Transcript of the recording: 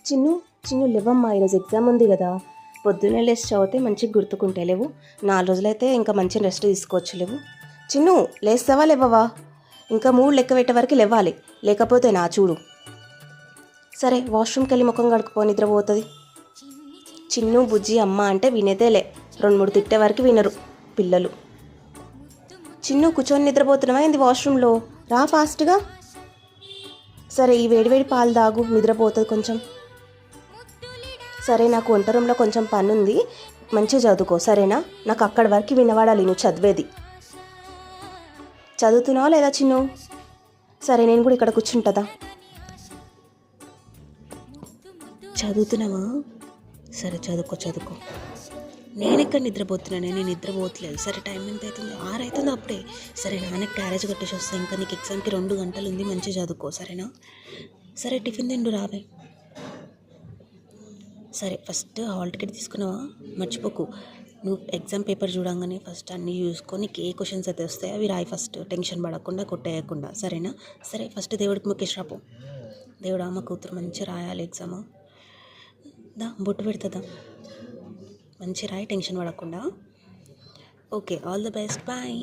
చిన్ను చిన్ను లేవమ్మా, ఈరోజు ఎగ్జామ్ ఉంది కదా, పొద్దున్నే లేచి చదివితే మంచిగా గుర్తుకుంటే లేవు. 4 రోజులైతే ఇంకా మంచి రెస్ట్ తీసుకోవచ్చు. లేవు చిన్ను, లేస్తావా లేవవా? ఇంకా 3 లెక్క పెట్టే వరకు లేవాలి, లేకపోతే నా చూడు. సరే, వాష్రూమ్కి వెళ్ళి ముఖం కడుక్కుపో, నిద్రపోతుంది. చిన్ను బుజ్జి అమ్మ అంటే వినేదేలే, 2-3 తిట్టే వరకు వినరు పిల్లలు. చిన్ను కూర్చొని నిద్రపోతున్నావా ఏంది వాష్రూమ్లో? రా ఫాస్ట్గా. సరే, ఈ వేడివేడి పాలు తాగు, నిద్రపోతుంది కొంచెం. సరే, నాకు వంట రూమ్లో కొంచెం పని ఉంది, మంచిగా చదువుకో సరేనా? నాకు అక్కడి వరకు వినవాడాలి నువ్వు చదివేది. చదువుతున్నావా లేదా చిన్ను? సరే, నేను కూడా ఇక్కడ కూర్చుంటుందా. చదువుతున్నావా? సరే, చదువుకో. నేను ఎక్కడ నిద్రపోతున్నాను, నేను నిద్రపోతలేదు. సరే, టైం ఎంత అవుతుంది? 6 అవుతుంది అప్పుడే. సరే, నాన్నకి క్యారేజ్ కట్టేసి వస్తాను. ఇంకా నీకు ఎగ్జామ్కి 2 గంటలు ఉంది, మంచిగా చదువుకో సరేనా? సరే, టిఫిన్ తిండు రావే. సరే, ఫస్ట్ హాల్ టికెట్ తీసుకున్నావా? మర్చిపోకు. నువ్వు ఎగ్జామ్ పేపర్ చూడంగానే ఫస్ట్ అన్నీ చూసుకొని నీకు ఏ క్వశ్చన్స్ అయితే వస్తాయో అవి రాయి ఫస్ట్, టెన్షన్ పడకుండా కొట్టేయకుండా సరేనా? సరే, ఫస్ట్ దేవుడికి మొక్కేసి రాపో. దేవుడు అమ్మ కూతురు మంచిగా రాయాలి ఎగ్జామ్. దా బొట్టు పెడుతుందా, మంచిగా రాయి, టెన్షన్ పడకుండా. Okay, all the best, bye.